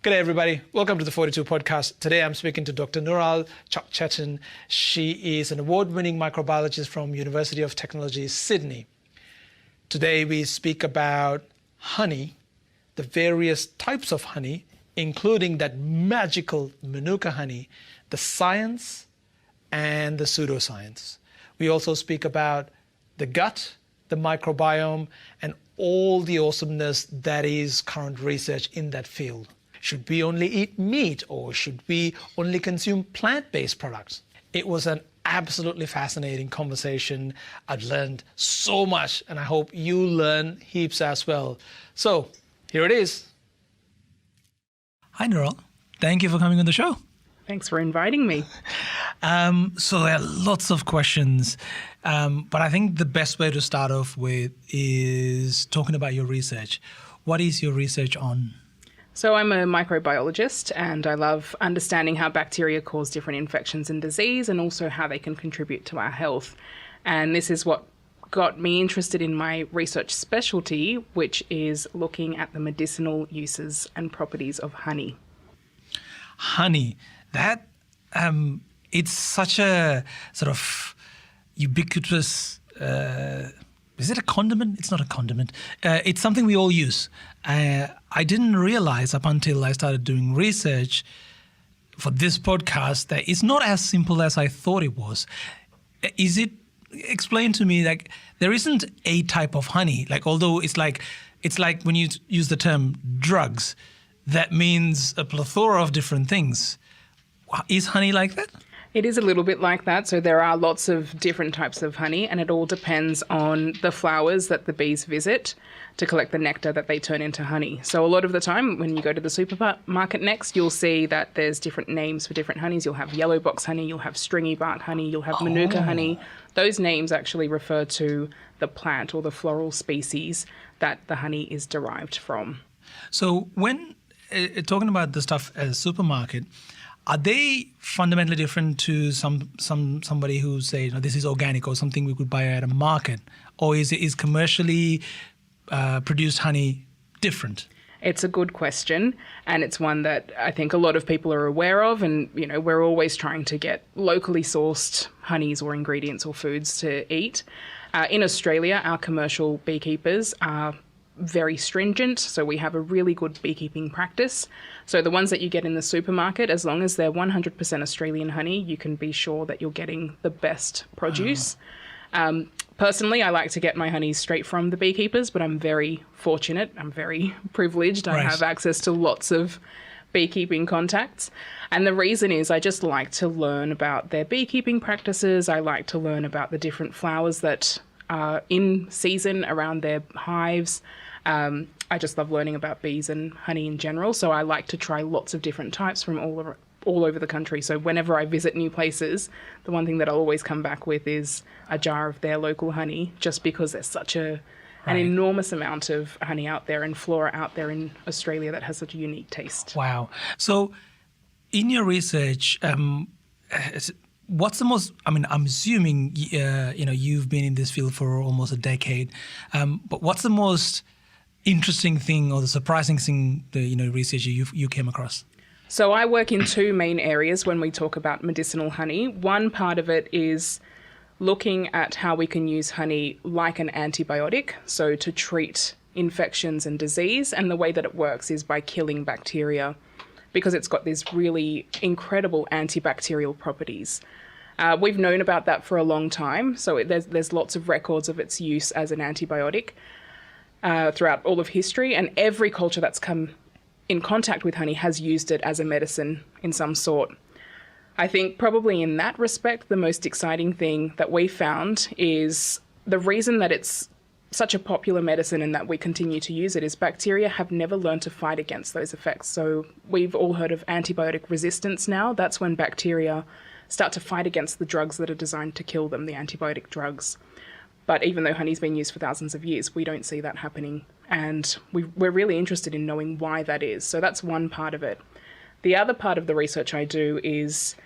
Good day, everybody. Welcome to the 42 podcast. Today, I'm speaking to Dr. Nural Cokcetin. She is an award-winning microbiologist from University of Technology, Sydney. Today, we speak about honey, the various types of honey, including that magical Manuka honey, the science and the pseudoscience. We also speak about the gut, the microbiome, and all the awesomeness that is current research in that field. Should we only eat meat or should we only consume plant-based products? It was an absolutely fascinating conversation. I've learned so much and I hope you learn heaps as well. So here it is. Hi, Nural. Thank you for coming on the show. Thanks for inviting me. So there are lots of questions, but I think the best way to start off with is talking about your research. What is your research on? So I'm a microbiologist and I love understanding how bacteria cause different infections and disease and also how they can contribute to our health. And this is what got me interested in my research specialty, which is looking at the medicinal uses and properties of honey. Honey, that it's such a sort of ubiquitous, is it a condiment? It's not a condiment. It's something we all use. I didn't realize up until I started doing research for this podcast that it's not as simple as I thought it was. Is it, explain to me, like there isn't a type of honey, like although it's like when you use the term drugs, that means a plethora of different things. Is honey like that? It is a little bit like that. So there are lots of different types of honey and it all depends on the flowers that the bees visit to collect the nectar that they turn into honey. So a lot of the time when you go to the supermarket next, you'll see that there's different names for different honeys. You'll have yellow box honey, you'll have stringy bark honey, you'll have Manuka honey. Those names actually refer to the plant or the floral species that the honey is derived from. So when talking about the stuff at a supermarket, are they fundamentally different to somebody who say, this is organic or something we could buy at a market? Or is commercially produced honey different? It's a good question, and it's one that I think a lot of people are aware of, and we're always trying to get locally sourced honeys or ingredients or foods to eat. In Australia, our commercial beekeepers are very stringent, so we have a really good beekeeping practice. So the ones that you get in the supermarket, as long as they're 100% Australian honey, you can be sure that you're getting the best produce. Personally, I like to get my honeys straight from the beekeepers, but I'm very fortunate. I'm very privileged. Right. I have access to lots of beekeeping contacts. And the reason is I just like to learn about their beekeeping practices. I like to learn about the different flowers that are in season around their hives. I just love learning about bees and honey in general. So I like to try lots of different types from all over the country. So whenever I visit new places, the one thing that I'll always come back with is a jar of their local honey, just because there's such an enormous amount of honey out there and flora out there in Australia that has such a unique taste. Wow. So in your research, what's the most, I'm assuming, you've been in this field for almost a decade, but what's the most interesting thing or the surprising thing, research you came across? So I work in two main areas when we talk about medicinal honey. One part of it is looking at how we can use honey like an antibiotic, so to treat infections and disease. And the way that it works is by killing bacteria, because it's got these really incredible antibacterial properties. We've known about that for a long time, so there's lots of records of its use as an antibiotic throughout all of history, and every culture that's come in contact with honey has used it as a medicine in some sort. I think probably in that respect, the most exciting thing that we found is the reason that it's such a popular medicine and that we continue to use it is bacteria have never learned to fight against those effects. So we've all heard of antibiotic resistance now. That's when bacteria start to fight against the drugs that are designed to kill them, the antibiotic drugs. But even though honey's been used for thousands of years, we don't see that happening. And we're really interested in knowing why that is. So that's one part of it. The other part of the research I do is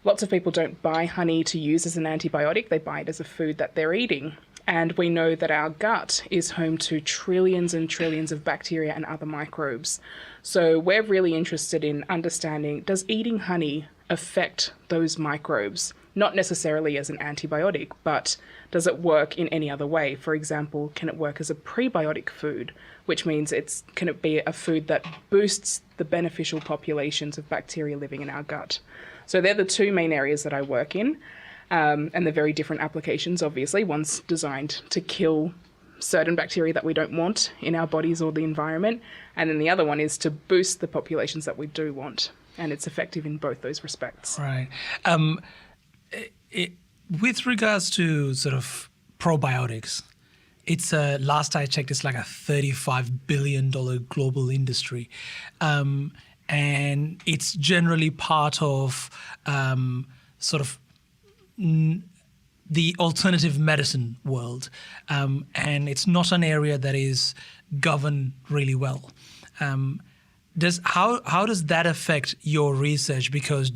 lots of people don't buy honey to use as an antibiotic. They buy it as a food that they're eating. And we know that our gut is home to trillions and trillions of bacteria and other microbes. So we're really interested in understanding, does eating honey affect those microbes? Not necessarily as an antibiotic, but does it work in any other way? For example, can it work as a prebiotic food, which means can it be a food that boosts the beneficial populations of bacteria living in our gut? So they're the two main areas that I work in, and they're very different applications, obviously. One's designed to kill certain bacteria that we don't want in our bodies or the environment, and then the other one is to boost the populations that we do want, and it's effective in both those respects. Right. With regards to sort of probiotics, it's last I checked, it's like a $35 billion global industry, and it's generally part of sort of the alternative medicine world, and it's not an area that is governed really well. How does that affect your research? Because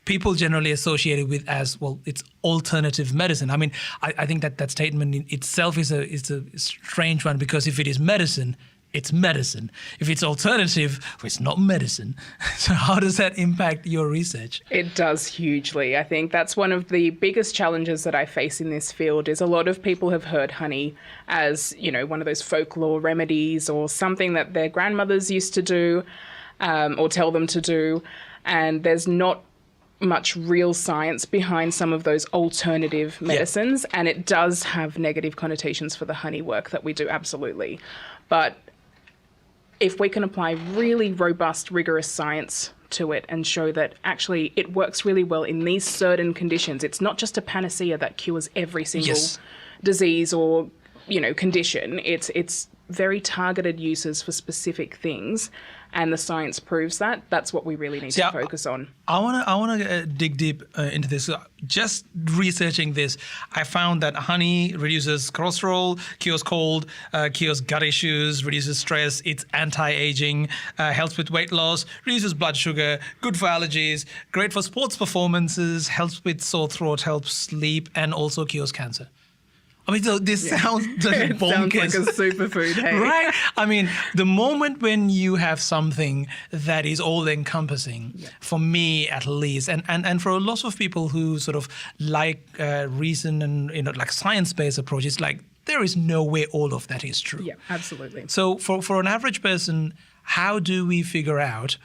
people generally associate it with as, well, it's alternative medicine. I mean, I think that statement in itself is a strange one, because if it is medicine, it's medicine. If it's alternative, well, it's not medicine. So how does that impact your research? It does hugely. I think that's one of the biggest challenges that I face in this field is a lot of people have heard honey as, one of those folklore remedies or something that their grandmothers used to do or tell them to do. And there's not much real science behind some of those alternative medicines. And it does have negative connotations for the honey work that we do, absolutely. But if we can apply really robust, rigorous science to it and show that actually it works really well in these certain conditions, it's not just a panacea that cures every single disease or, condition. It's very targeted uses for specific things, and the science proves that. That's what we really need to focus on. I want to dig deep into this. Just researching this, I found that honey reduces cholesterol, cures cold, cures gut issues, reduces stress. It's anti-aging, helps with weight loss, reduces blood sugar, good for allergies, great for sports performances, helps with sore throat, helps sleep, and also cures cancer. I mean, this sounds it bonkers. Sounds like a superfood, hey? Right? I mean, the moment when you have something that is all-encompassing, for me at least, and for a lot of people who sort of like reason and, like science-based approaches, like there is no way all of that is true. Yeah, absolutely. So for an average person, how do we figure out,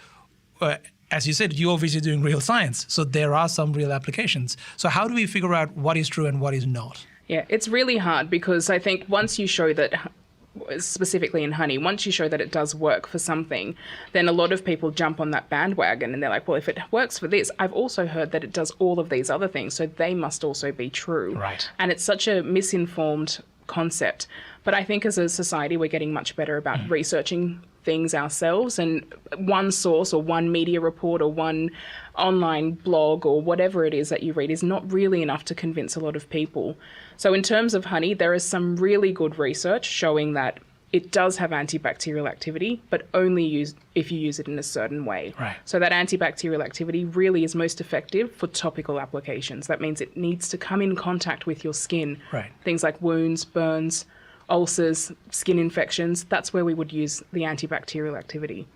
as you said, you're obviously doing real science, so there are some real applications. So how do we figure out what is true and what is not? Yeah, it's really hard because I think once you show that, specifically in honey, once you show that it does work for something, then a lot of people jump on that bandwagon and they're like, well, if it works for this, I've also heard that it does all of these other things, so they must also be true. Right. And it's such a misinformed concept. But I think as a society, we're getting much better about researching things ourselves, and one source or one media report or one online blog or whatever it is that you read is not really enough to convince a lot of people. So in terms of honey, there is some really good research showing that it does have antibacterial activity, but only if you use it in a certain way. Right. So that antibacterial activity really is most effective for topical applications. That means it needs to come in contact with your skin. Right. Things like wounds, burns, ulcers, skin infections, that's where we would use the antibacterial activity.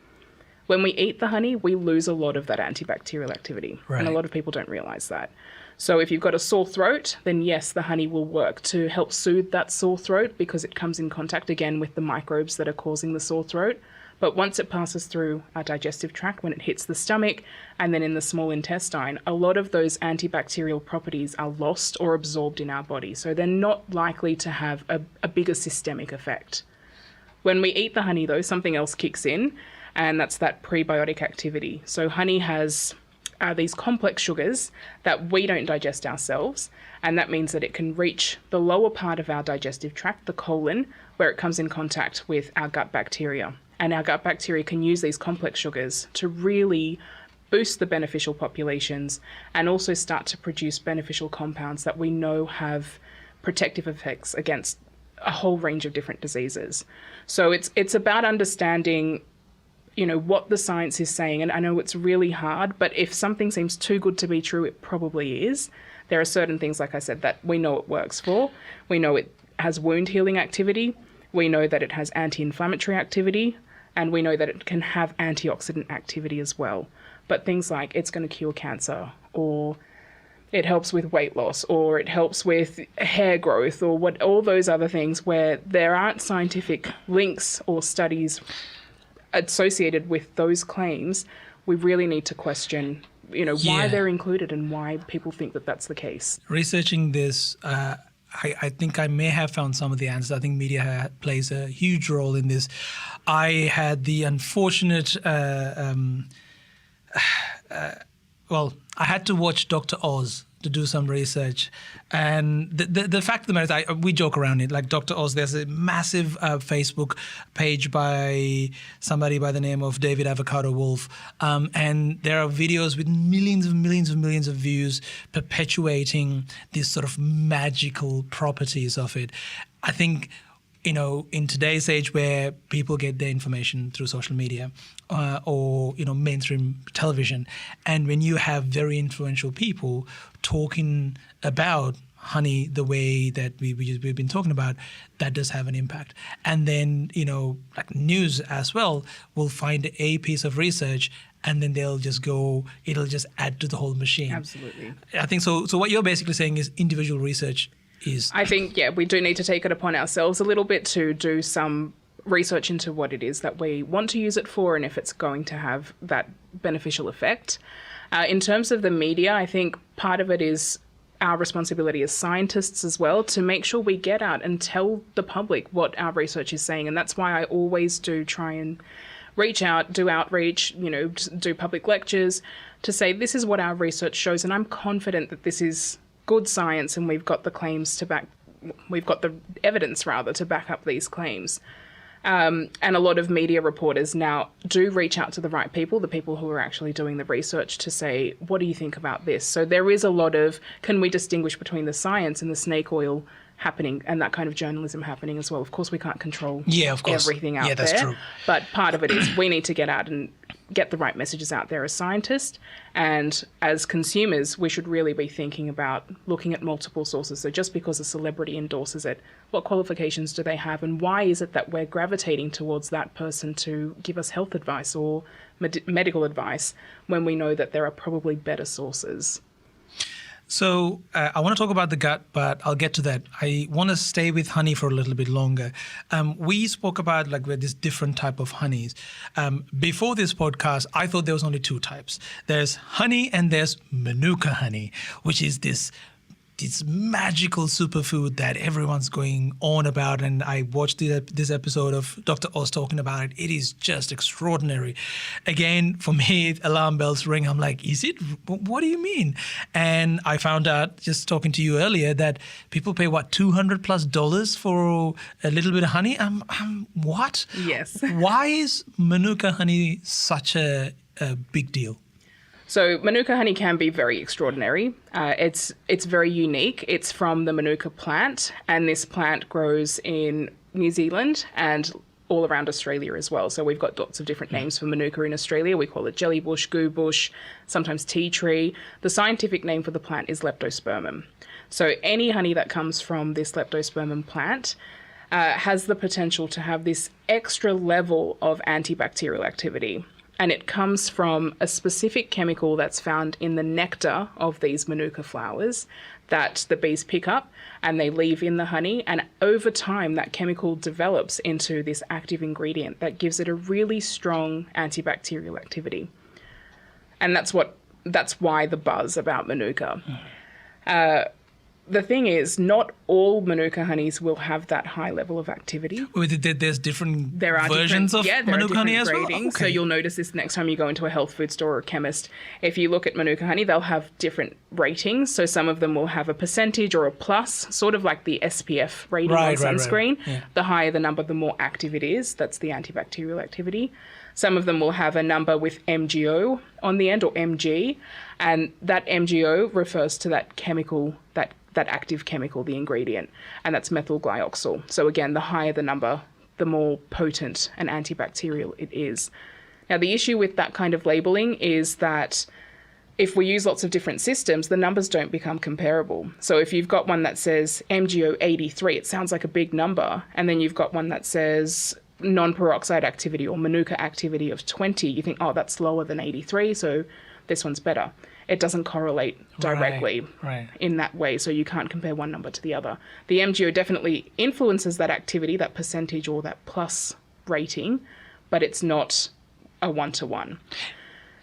When we eat the honey, we lose a lot of that antibacterial activity. Right. And a lot of people don't realize that. So if you've got a sore throat, then yes, the honey will work to help soothe that sore throat because it comes in contact again with the microbes that are causing the sore throat. But once it passes through our digestive tract, when it hits the stomach and then in the small intestine, a lot of those antibacterial properties are lost or absorbed in our body. So they're not likely to have a bigger systemic effect. When we eat the honey, though, something else kicks in, and that's that prebiotic activity. So honey has these complex sugars that we don't digest ourselves, and that means that it can reach the lower part of our digestive tract, the colon, where it comes in contact with our gut bacteria. And our gut bacteria can use these complex sugars to really boost the beneficial populations and also start to produce beneficial compounds that we know have protective effects against a whole range of different diseases. So it's about understanding, what the science is saying. And I know it's really hard, but if something seems too good to be true, it probably is. There are certain things, like I said, that we know it works for. We know it has wound healing activity. We know that it has anti-inflammatory activity. And we know that it can have antioxidant activity as well. But things like it's going to cure cancer, or it helps with weight loss, or it helps with hair growth, or all those other things where there aren't scientific links or studies associated with those claims, we really need to question, why they're included and why people think that that's the case. Researching this, I think I may have found some of the answers. I think media plays a huge role in this. I had the unfortunate, I had to watch Dr. Oz to do some research. And the fact of the matter is, we joke around it. Like Dr. Oz, there's a massive Facebook page by somebody by the name of David Avocado Wolf. And there are videos with millions of views perpetuating these sort of magical properties of it. I think, in today's age where people get their information through social media or mainstream television, and when you have very influential people talking about honey the way that we've been talking about, that does have an impact. And then, like news as well will find a piece of research and then it'll just add to the whole machine. Absolutely. I think so. So what you're basically saying is individual research is... I think, we do need to take it upon ourselves a little bit to do some research into what it is that we want to use it for and if it's going to have that beneficial effect. In terms of the media, I think part of it is our responsibility as scientists as well to make sure we get out and tell the public what our research is saying. And that's why I always do try and reach out, do outreach, do public lectures to say this is what our research shows. And I'm confident that this is good science and we've got the evidence to back up these claims. And a lot of media reporters now do reach out to the right people, the people who are actually doing the research, to say, what do you think about this? So there is a lot of, can we distinguish between the science and the snake oil happening and that kind of journalism happening as well? Of course, we can't control everything out there. That's true. But part of it is we need to get out and get the right messages out there as scientists. And as consumers, we should really be thinking about looking at multiple sources. So just because a celebrity endorses it, what qualifications do they have? And why is it that we're gravitating towards that person to give us health advice or medical advice when we know that there are probably better sources? So I want to talk about the gut, but I'll get to that. I want to stay with honey for a little bit longer. We spoke about this different type of honeys. Before this podcast, I thought there was only two types. There's honey and there's Manuka honey, which is this magical superfood that everyone's going on about. And I watched this episode of Dr. Oz talking about it. It is just extraordinary. Again, for me, alarm bells ring. I'm like, is it? What do you mean? And I found out, just talking to you earlier, that people pay, $200+ for a little bit of honey? What? Yes. Why is Manuka honey such a big deal? So Manuka honey can be very extraordinary. It's very unique. It's from the Manuka plant, and this plant grows in New Zealand and all around Australia as well. So we've got lots of different names for Manuka in Australia. We call it jellybush, goo bush, sometimes tea tree. The scientific name for the plant is leptospermum. So any honey that comes from this leptospermum plant has the potential to have this extra level of antibacterial activity. And it comes from a specific chemical that's found in the nectar of these Manuka flowers that the bees pick up and they leave in the honey. And over time, that chemical develops into this active ingredient that gives it a really strong antibacterial activity. And that's why the buzz about Manuka. The thing is, not all Manuka honeys will have that high level of activity. There's different versions of Manuka honey as well? Okay. So you'll notice this next time you go into a health food store or a chemist. If you look at Manuka honey, they'll have different ratings. So some of them will have a percentage or a plus, sort of like the SPF rating on sunscreen. Right. Yeah. The higher the number, the more active it is. That's the antibacterial activity. Some of them will have a number with MgO on the end, or Mg, and that MgO refers to that chemical, that active chemical, the ingredient, and that's methyl glyoxal. So again, the higher the number, the more potent and antibacterial it is. Now, the issue with that kind of labeling is that if we use lots of different systems, the numbers don't become comparable. So if you've got one that says MgO 83, it sounds like a big number. And then you've got one that says non-peroxide activity or Manuka activity of 20. You think, oh, that's lower than 83, so this one's better. It doesn't correlate directly in that way, so you can't compare one number to the other. The MgO definitely influences that activity, that percentage or that plus rating, but it's not a one-to-one.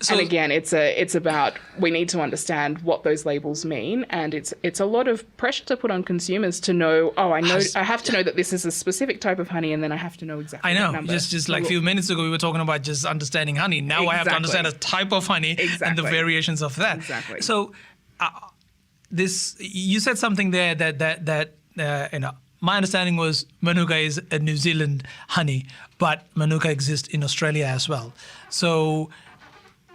So, and again, it's about, we need to understand what those labels mean, and it's a lot of pressure to put on consumers to know, I have to know that this is a specific type of honey, and then I have to know exactly what number. Just like a few minutes ago we were talking about just understanding honey. Now I have to understand a type of honey and the variations of that. Exactly. So you said something there that my understanding was Manuka is a New Zealand honey, but Manuka exists in Australia as well. So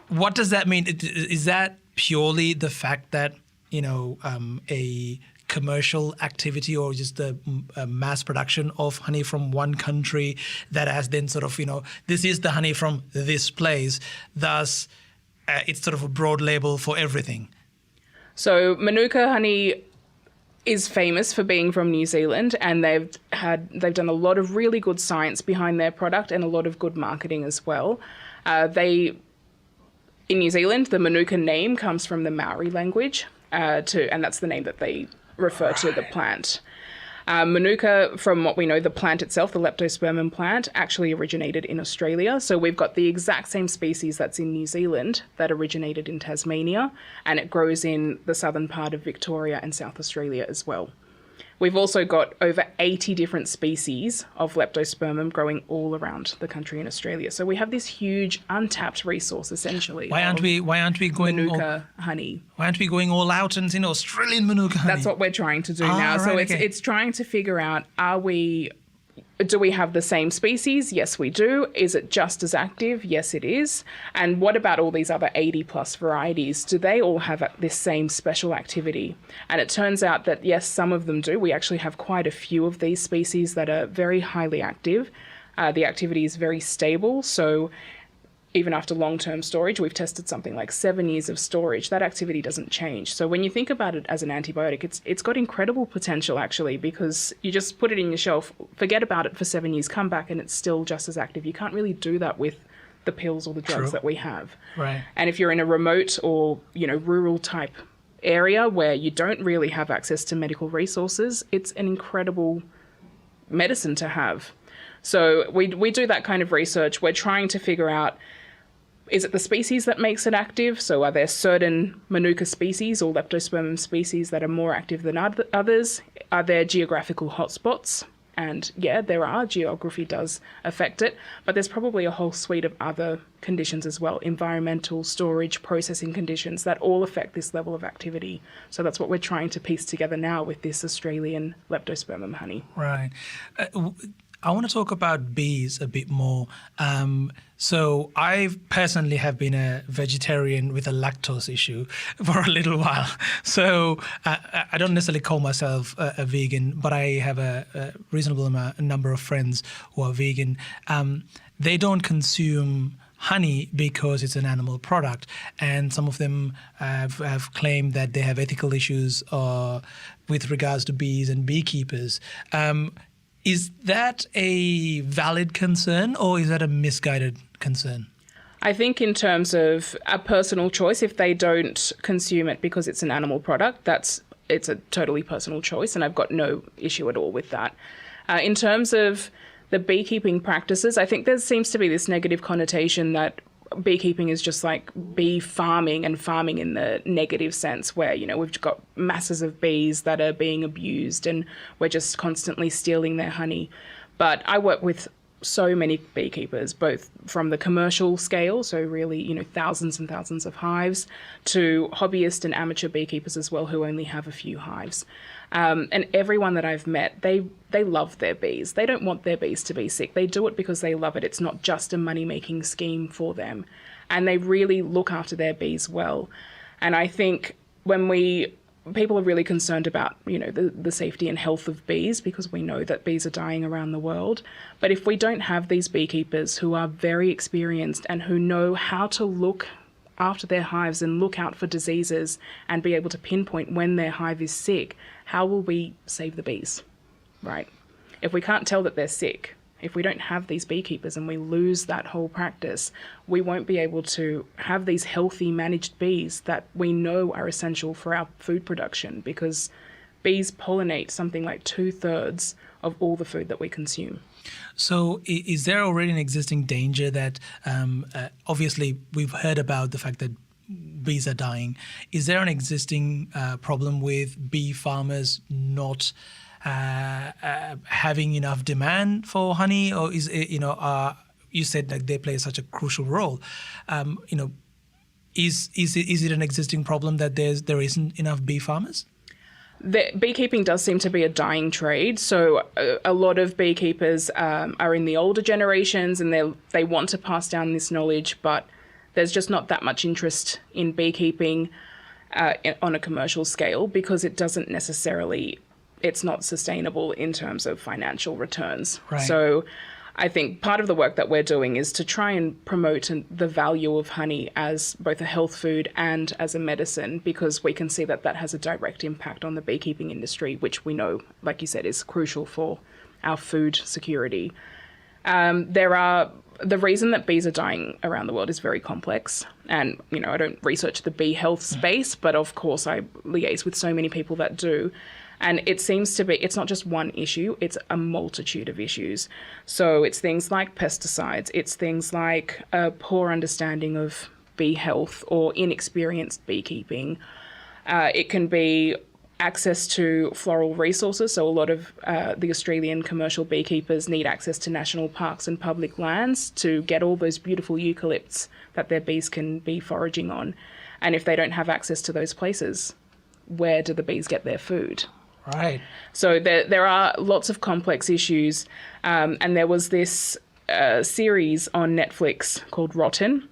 what does that mean? Is that purely the fact that, a commercial activity or just a mass production of honey from one country that has then sort of, this is the honey from this place, thus it's sort of a broad label for everything? So Manuka honey is famous for being from New Zealand, and they've done a lot of really good science behind their product and a lot of good marketing as well. In New Zealand, the Manuka name comes from the Maori language, and that's the name that they refer to the plant. Manuka, from what we know, the plant itself, the leptospermum plant, actually originated in Australia. So we've got the exact same species that's in New Zealand that originated in Tasmania, and it grows in the southern part of Victoria and South Australia as well. We've also got over 80 different species of leptospermum growing all around the country in Australia. So we have this huge untapped resource, essentially. Why aren't we going Manuka honey? Why aren't we going all out and Australian Manuka honey? That's what we're trying to do now. So it's trying to figure out, do we have the same species? Yes, we do. Is it just as active? Yes, it is. And what about all these other 80 plus varieties? Do they all have this same special activity? And it turns out that, yes, some of them do. We actually have quite a few of these species that are very highly active. The activity is very stable. So even after long-term storage, we've tested something like 7 years of storage, that activity doesn't change. So when you think about it as an antibiotic, it's got incredible potential, actually, because you just put it in your shelf, forget about it for 7 years, come back, and it's still just as active. You can't really do that with the pills or the drugs that we have. Right. And if you're in a remote or, rural type area where you don't really have access to medical resources, it's an incredible medicine to have. So we do that kind of research. We're trying to figure out, is it the species that makes it active? So are there certain Manuka species or leptospermum species that are more active than others? Are there geographical hotspots? And yeah, there are. Geography does affect it. But there's probably a whole suite of other conditions as well, environmental, storage, processing conditions that all affect this level of activity. So that's what we're trying to piece together now with this Australian leptospermum honey. Right. I want to talk about bees a bit more. So I personally have been a vegetarian with a lactose issue for a little while. So I don't necessarily call myself a vegan, but I have a reasonable number of friends who are vegan. They don't consume honey because it's an animal product, and some of them have claimed that they have ethical issues with regards to bees and beekeepers. Is that a valid concern, or is that a misguided concern? I think in terms of a personal choice, if they don't consume it because it's an animal product, it's a totally personal choice, and I've got no issue at all with that. In terms of the beekeeping practices, I think there seems to be this negative connotation that beekeeping is just like bee farming, and farming in the negative sense where, we've got masses of bees that are being abused and we're just constantly stealing their honey. But I work with so many beekeepers, both from the commercial scale, so really, thousands and thousands of hives, to hobbyist and amateur beekeepers as well who only have a few hives. And everyone that I've met, they love their bees. They don't want their bees to be sick. They do it because they love it. It's not just a money-making scheme for them. And they really look after their bees well. And I think people are really concerned about, the safety and health of bees, because we know that bees are dying around the world. But if we don't have these beekeepers who are very experienced and who know how to look after their hives and look out for diseases and be able to pinpoint when their hive is sick, how will we save the bees, right? If we can't tell that they're sick, if we don't have these beekeepers and we lose that whole practice, we won't be able to have these healthy managed bees that we know are essential for our food production, because bees pollinate something like 2/3 of all the food that we consume. So is there already an existing danger that, obviously we've heard about the fact that bees are dying. Is there an existing problem with bee farmers not having enough demand for honey, or is it, you said that they play such a crucial role? Is it an existing problem that there isn't enough bee farmers? Beekeeping does seem to be a dying trade. So a lot of beekeepers are in the older generations, and they want to pass down this knowledge, but there's just not that much interest in beekeeping on a commercial scale, because it doesn't necessarily, it's not sustainable in terms of financial returns. Right. So I think part of the work that we're doing is to try and promote the value of honey as both a health food and as a medicine, because we can see that that has a direct impact on the beekeeping industry, which we know, like you said, is crucial for our food security. The reason that bees are dying around the world is very complex. And, I don't research the bee health space, but of course I liaise with so many people that do. And it seems to be, it's not just one issue, it's a multitude of issues. So it's things like pesticides, it's things like a poor understanding of bee health or inexperienced beekeeping. It can be access to floral resources. So a lot of the Australian commercial beekeepers need access to national parks and public lands to get all those beautiful eucalypts that their bees can be foraging on. And if they don't have access to those places, where do the bees get their food? Right. So there are lots of complex issues. And there was this series on Netflix called Rotten,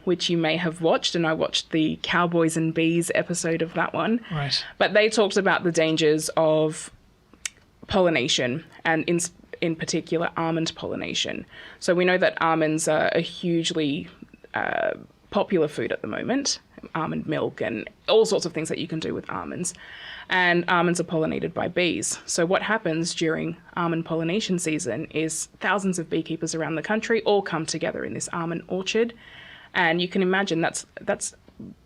which you may have watched, and I watched the Cowboys and Bees episode of that one. Right. But they talked about the dangers of pollination, and in particular almond pollination. So we know that almonds are a hugely popular food at the moment, almond milk and all sorts of things that you can do with almonds. And almonds are pollinated by bees. So what happens during almond pollination season is thousands of beekeepers around the country all come together in this almond orchard. And you can imagine that's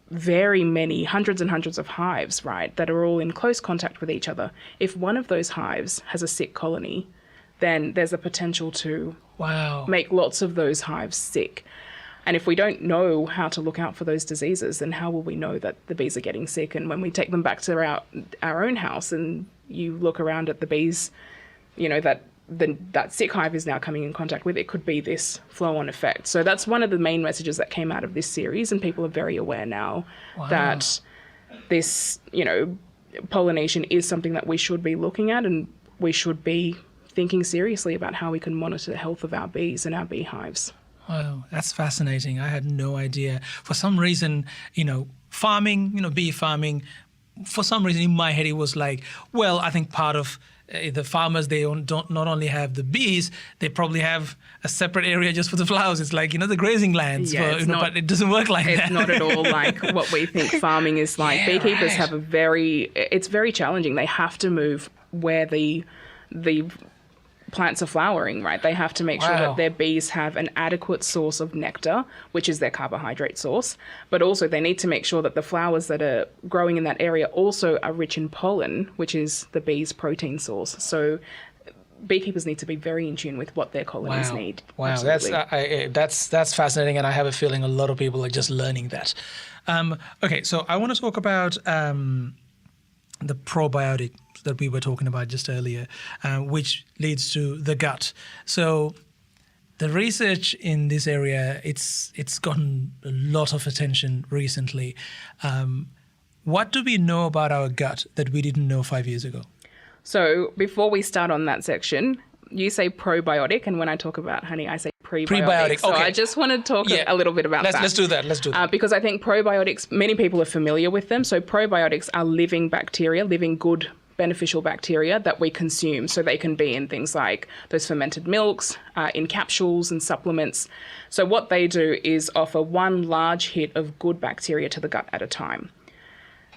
very many, hundreds and hundreds of hives, right, that are all in close contact with each other. If one of those hives has a sick colony, then there's a potential to make lots of those hives sick. And if we don't know how to look out for those diseases, then how will we know that the bees are getting sick? And when we take them back to our own house and you look around at the bees, that sick hive is now coming in contact with, it could be this flow-on effect. So that's one of the main messages that came out of this series, and people are very aware now that this, pollination is something that we should be looking at, and we should be thinking seriously about how we can monitor the health of our bees and our beehives. Wow, that's fascinating. I had no idea. For some reason, farming, bee farming, for some reason in my head it was like, well, I think part of the farmers, they don't not only have the bees, they probably have a separate area just for the flowers. It's like, the grazing lands, but it doesn't work like that. It's not at all like what we think farming is like. Yeah, beekeepers have it's very challenging. They have to move where the plants are flowering, right? They have to make sure that their bees have an adequate source of nectar, which is their carbohydrate source, but also they need to make sure that the flowers that are growing in that area also are rich in pollen, which is the bee's protein source. So beekeepers need to be very in tune with what their colonies need. Wow, absolutely. That's fascinating, and I have a feeling a lot of people are just learning that. Okay, so I want to talk about the probiotic that we were talking about just earlier, which leads to the gut. So the research in this area, it's gotten a lot of attention recently. What do we know about our gut that we didn't know 5 years ago? So before we start on that section, you say probiotic, and when I talk about honey, I say prebiotic. So I just want to talk a little bit about that. Let's do that. Because I think probiotics, many people are familiar with them. So probiotics are living bacteria, living good beneficial bacteria that we consume. So they can be in things like those fermented milks, in capsules and supplements. So what they do is offer one large hit of good bacteria to the gut at a time.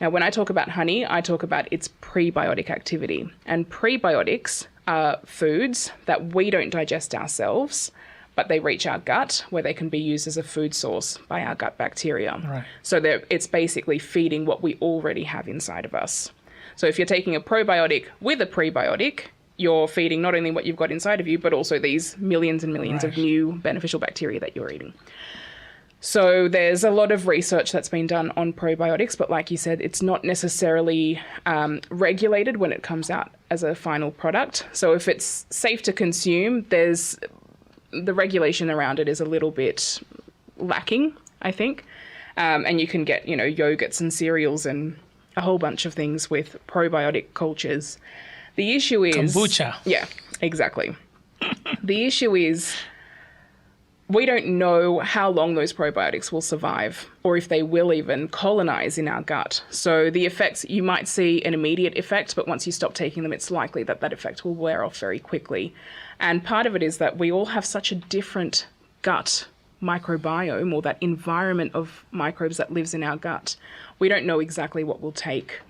Now, when I talk about honey, I talk about its prebiotic activity. And prebiotics are foods that we don't digest ourselves, but they reach our gut where they can be used as a food source by our gut bacteria. Right. So it's basically feeding what we already have inside of us. So if you're taking a probiotic with a prebiotic, you're feeding not only what you've got inside of you, but also these millions and millions of new beneficial bacteria that you're eating. So there's a lot of research that's been done on probiotics, but like you said, it's not necessarily regulated when it comes out as a final product. So if it's safe to consume, the regulation around it is a little bit lacking, I think. And you can get, yogurts and cereals and a whole bunch of things with probiotic cultures. The issue is... Kombucha. Yeah, exactly. The issue is we don't know how long those probiotics will survive or if they will even colonize in our gut. So the effects, you might see an immediate effect, but once you stop taking them, it's likely that that effect will wear off very quickly. And part of it is that we all have such a different gut microbiome, or that environment of microbes that lives in our gut. We don't know exactly what will take.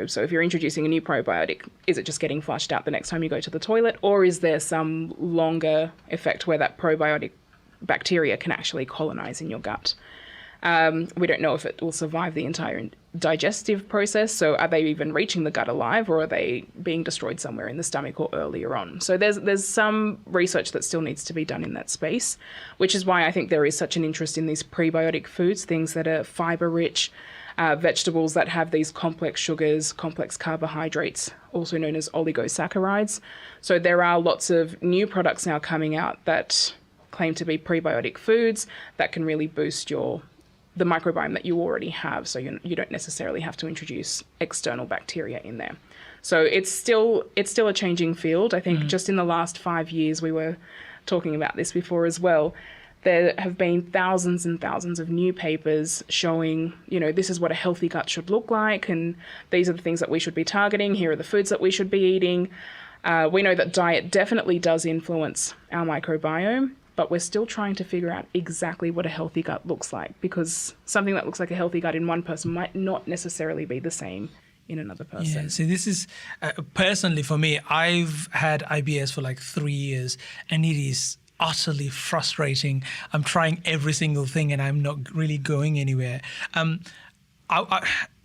So if you're introducing a new probiotic, is it just getting flushed out the next time you go to the toilet? Or is there some longer effect where that probiotic bacteria can actually colonize in your gut? We don't know if it will survive the entire digestive process. So are they even reaching the gut alive, or are they being destroyed somewhere in the stomach or earlier on? So there's some research that still needs to be done in that space, which is why I think there is such an interest in these prebiotic foods, things that are fiber rich, vegetables that have these complex sugars, complex carbohydrates, also known as oligosaccharides. So there are lots of new products now coming out that claim to be prebiotic foods that can really boost the microbiome that you already have. So you don't necessarily have to introduce external bacteria in there. So it's still a changing field. I think just in the last 5 years, we were talking about this before as well, there have been thousands and thousands of new papers showing, this is what a healthy gut should look like, and these are the things that we should be targeting. Here are the foods that we should be eating. We know that diet definitely does influence our microbiome, but we're still trying to figure out exactly what a healthy gut looks like, because something that looks like a healthy gut in one person might not necessarily be the same in another person. Yeah, see, this is, personally for me, I've had IBS for like 3 years, and it is utterly frustrating. I'm trying every single thing and I'm not really going anywhere.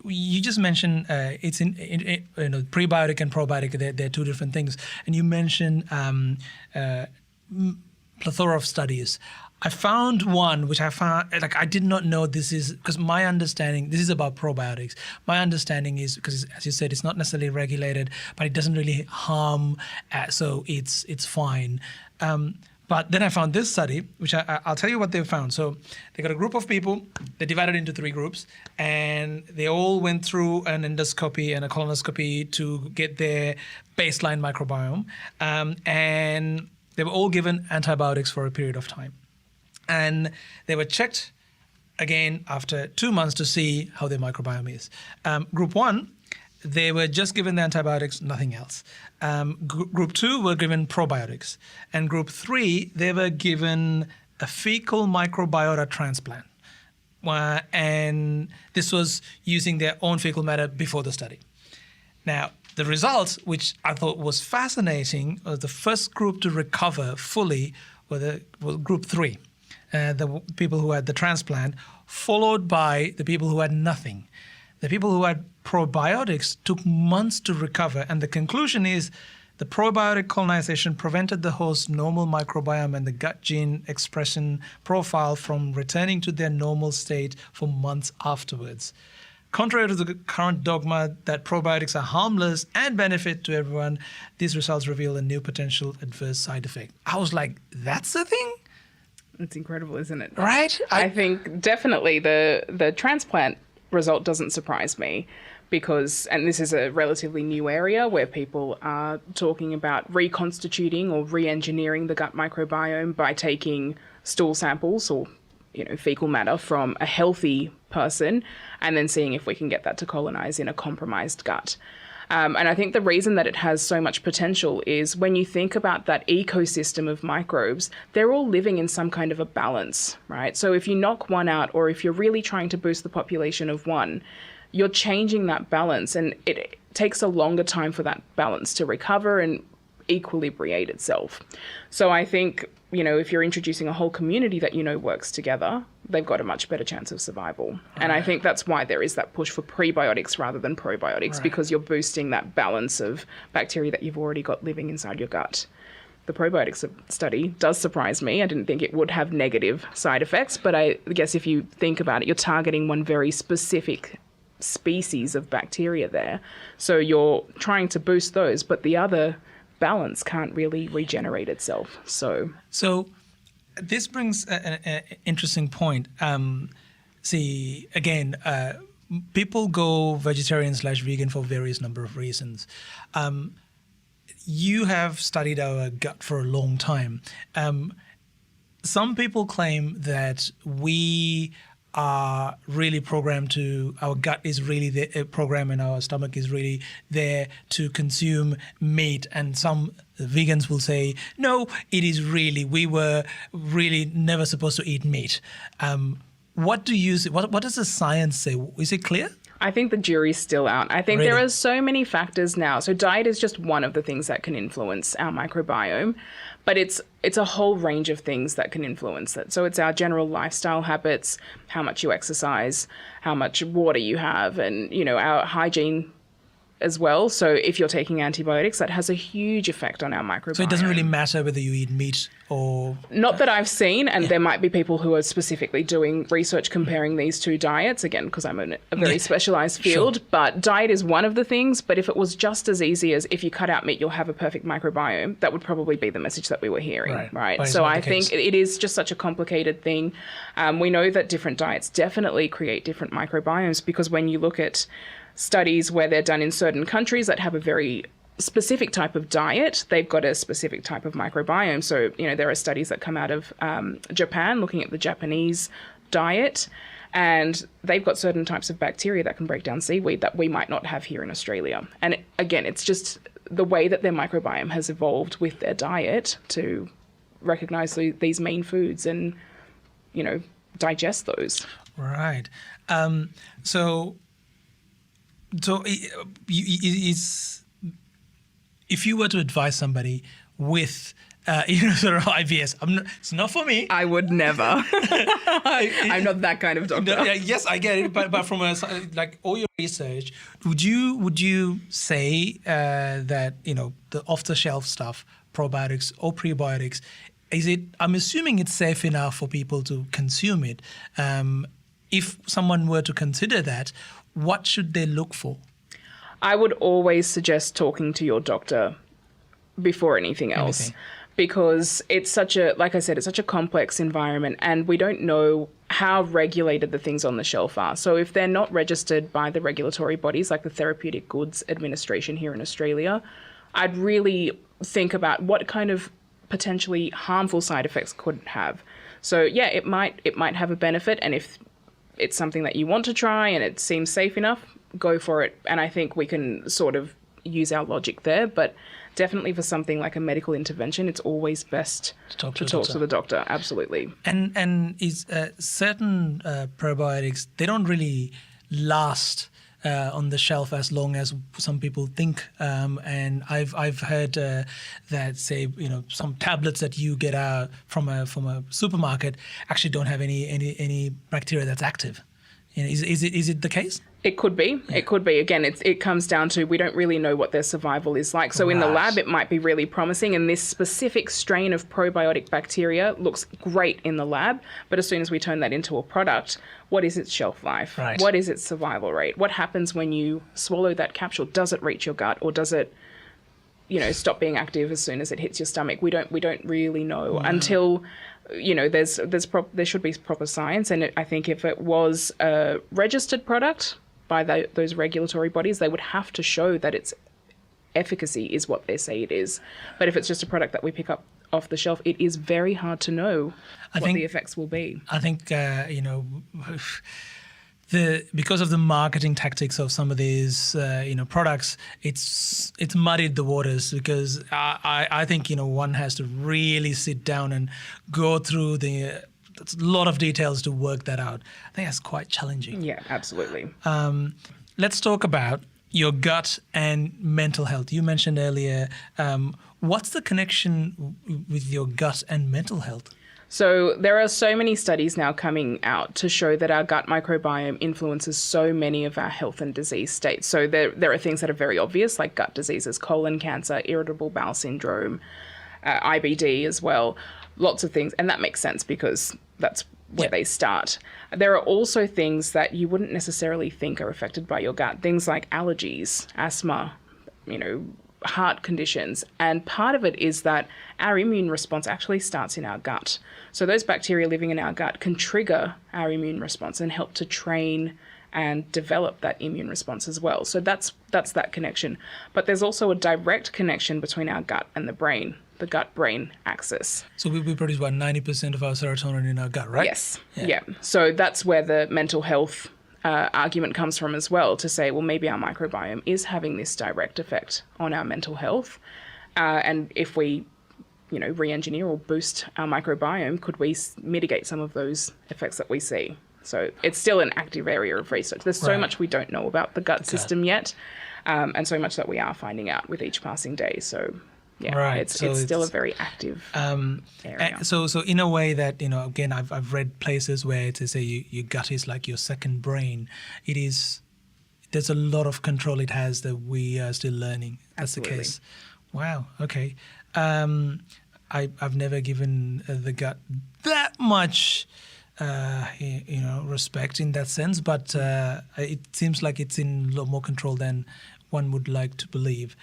You just mentioned it's in prebiotic and probiotic. They're two different things. And you mentioned plethora of studies. I found one which I found, I did not know this is, because my understanding, this is about probiotics. My understanding is, because as you said, it's not necessarily regulated, but it doesn't really harm, so it's fine. But then I found this study, which I'll tell you what they found. So they got a group of people, they divided into 3 groups, and they all went through an endoscopy and a colonoscopy to get their baseline microbiome. And they were all given antibiotics for a period of time. And they were checked again after 2 months to see how their microbiome is. Group 1, they were just given the antibiotics, nothing else. Group 2 were given probiotics. And group 3, they were given a fecal microbiota transplant. And this was using their own fecal matter before the study. Now, the results, which I thought was fascinating, was the first group to recover fully was group 3, the people who had the transplant, followed by the people who had nothing. The people who had probiotics took months to recover, and the conclusion is the probiotic colonization prevented the host's normal microbiome and the gut gene expression profile from returning to their normal state for months afterwards. Contrary to the current dogma that probiotics are harmless and benefit to everyone, these results reveal a new potential adverse side effect. I was like, that's the thing? It's incredible, isn't it? Right? I think definitely the transplant result doesn't surprise me, because, and this is a relatively new area where people are talking about reconstituting or re-engineering the gut microbiome by taking stool samples or fecal matter from a healthy person and then seeing if we can get that to colonize in a compromised gut. And I think the reason that it has so much potential is when you think about that ecosystem of microbes, they're all living in some kind of a balance, right? So if you knock one out, or if you're really trying to boost the population of one, you're changing that balance, and it takes a longer time for that balance to recover and equilibrate itself. So I think, if you're introducing a whole community that works together, they've got a much better chance of survival. Right. And I think that's why there is that push for prebiotics rather than probiotics, because you're boosting that balance of bacteria that you've already got living inside your gut. The probiotics study does surprise me. I didn't think it would have negative side effects, but I guess if you think about it, you're targeting one very specific species of bacteria there. So you're trying to boost those, but the other balance can't really regenerate itself. So this brings an interesting point. See, again, people go vegetarian/vegan for various number of reasons. You have studied our gut for a long time. Some people claim that we are really programmed to, our gut is really the program, and our stomach is really there to consume meat. And some vegans will say, no, it is really, we were really never supposed to eat meat. What do you say? What does the science say? Is it clear? I think the jury's still out. I think there are so many factors now. So diet is just one of the things that can influence our microbiome, but it's a whole range of things that can influence it. So it's our general lifestyle habits, how much you exercise, how much water you have, and our hygiene as well. So if you're taking antibiotics, that has a huge effect on our microbiome. So it doesn't really matter whether you eat meat or... Not that I've seen, and there might be people who are specifically doing research comparing these two diets, again, because I'm in a very specialized field, but diet is one of the things. But if it was just as easy as if you cut out meat, you'll have a perfect microbiome, that would probably be the message that we were hearing, right? So I think it is just such a complicated thing. We know that different diets definitely create different microbiomes, because when you look at studies where they're done in certain countries that have a very specific type of diet, they've got a specific type of microbiome. So, there are studies that come out of Japan looking at the Japanese diet, and they've got certain types of bacteria that can break down seaweed that we might not have here in Australia. And again, it's just the way that their microbiome has evolved with their diet to recognize these main foods and, digest those. Right. So if you were to advise somebody with sort of IBS, it's not for me. I would never. I'm not that kind of doctor. No, yes, I get it. But from all your research, would you say that the off-the-shelf stuff, probiotics or prebiotics, I'm assuming it's safe enough for people to consume it. If someone were to consider that, what should they look for? I would always suggest talking to your doctor before anything else, because it's such a complex environment, and we don't know how regulated the things on the shelf are. So if they're not registered by the regulatory bodies like the Therapeutic Goods Administration here in Australia, I'd really think about what kind of potentially harmful side effects could have. So yeah, it might have a benefit, and if it's something that you want to try and it seems safe enough, go for it. And I think we can sort of use our logic there, but definitely for something like a medical intervention, it's always best to talk to the doctor. Absolutely. And is certain probiotics, they don't really last on the shelf as long as some people think, and I've heard that, say, some tablets that you get from a supermarket actually don't have any bacteria that's active. Is it the case? It could be. Yeah. It could be. Again, it comes down to we don't really know what their survival is like. So in the lab, it might be really promising, and this specific strain of probiotic bacteria looks great in the lab. But as soon as we turn that into a product, what is its shelf life? Right. What is its survival rate? What happens when you swallow that capsule? Does it reach your gut, or does it, stop being active as soon as it hits your stomach? We don't really know until. There should be proper science, and I think if it was a registered product by those regulatory bodies, they would have to show that its efficacy is what they say it is. But if it's just a product that we pick up off the shelf, it is very hard to know what the effects will be. I think because of the marketing tactics of some of these products, it's muddied the waters, because I think one has to really sit down and go through that's a lot of details to work that out. I think that's quite challenging. Yeah, absolutely. Let's talk about your gut and mental health. You mentioned earlier, what's the connection with your gut and mental health? So there are so many studies now coming out to show that our gut microbiome influences so many of our health and disease states. So there are things that are very obvious, like gut diseases, colon cancer, irritable bowel syndrome, IBD as well, lots of things. And that makes sense because that's where they start. There are also things that you wouldn't necessarily think are affected by your gut, things like allergies, asthma, heart conditions. And part of it is that our immune response actually starts in our gut. So those bacteria living in our gut can trigger our immune response and help to train and develop that immune response as well. So that's that connection. But there's also a direct connection between our gut and the brain, the gut-brain axis. So we produce about 90% of our serotonin in our gut, right? Yes. Yeah. So that's where the mental health argument comes from as well, to say, well, maybe our microbiome is having this direct effect on our mental health. And if we, re-engineer or boost our microbiome, could we mitigate some of those effects that we see? So it's still an active area of research. There's so much we don't know about the gut system yet, and so much that we are finding out with each passing day. So it's still a very active area. So in a way that, again, I've read places where to say your gut is like your second brain. There's a lot of control it has that we are still learning. That's Absolutely. The case. Wow. Okay. I've never given the gut that much, respect in that sense, but it seems like it's in a lot more control than one would like to believe.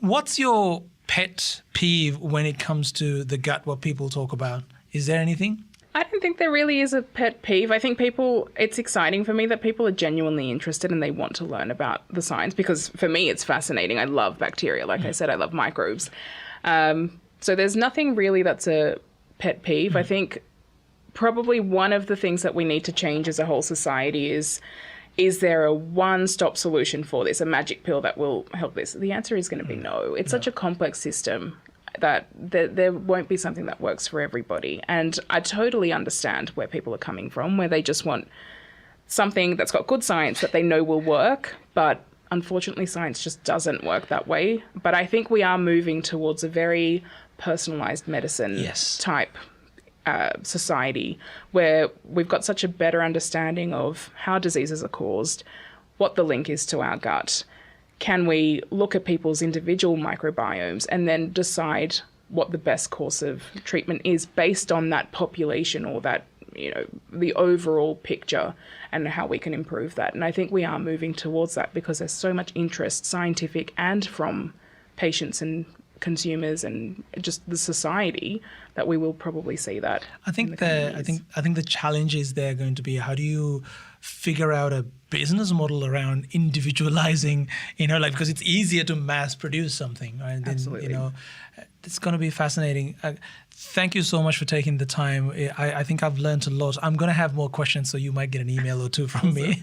What's your pet peeve when it comes to the gut, what people talk about? Is there anything? I don't think there really is a pet peeve. I think it's exciting for me that people are genuinely interested and they want to learn about the science, because for me it's fascinating. I love bacteria. Like I said, I love microbes. So there's nothing really that's a pet peeve. I think probably one of the things that we need to change as a whole society is there a one-stop solution for this, a magic pill that will help this? The answer is going to be no. It's such a complex system that there won't be something that works for everybody. And I totally understand where people are coming from, where they just want something that's got good science that they know will work, but unfortunately science just doesn't work that way. But I think we are moving towards a very personalized medicine type society, where we've got such a better understanding of how diseases are caused, what the link is to our gut. Can we look at people's individual microbiomes and then decide what the best course of treatment is based on that population, or that, the overall picture, and how we can improve that? And I think we are moving towards that because there's so much interest, scientific and from patients and consumers and just the society, that we will probably see that. I think the challenge is there going to be, how do you figure out a business model around individualizing, because it's easier to mass produce something, right? Absolutely. It's going to be fascinating. Thank you so much for taking the time. I think I've learned a lot. I'm going to have more questions, so you might get an email or two from me.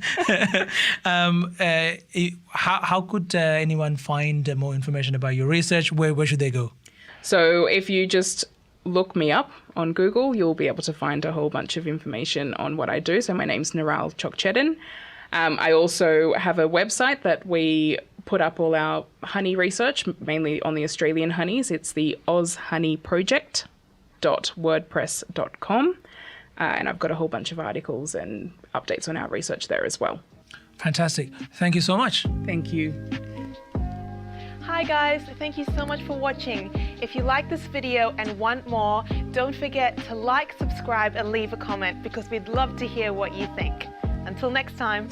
How could anyone find more information about your research? Where should they go? So if you just look me up on Google, you'll be able to find a whole bunch of information on what I do. So my name's Nural Cokcetin. I also have a website that we put up all our honey research, mainly on the Australian honeys. It's the ozhoneyproject.wordpress.com. And I've got a whole bunch of articles and updates on our research there as well. Fantastic. Thank you so much. Thank you. Hi guys, thank you so much for watching. If you like this video and want more, don't forget to like, subscribe and leave a comment, because we'd love to hear what you think. Until next time.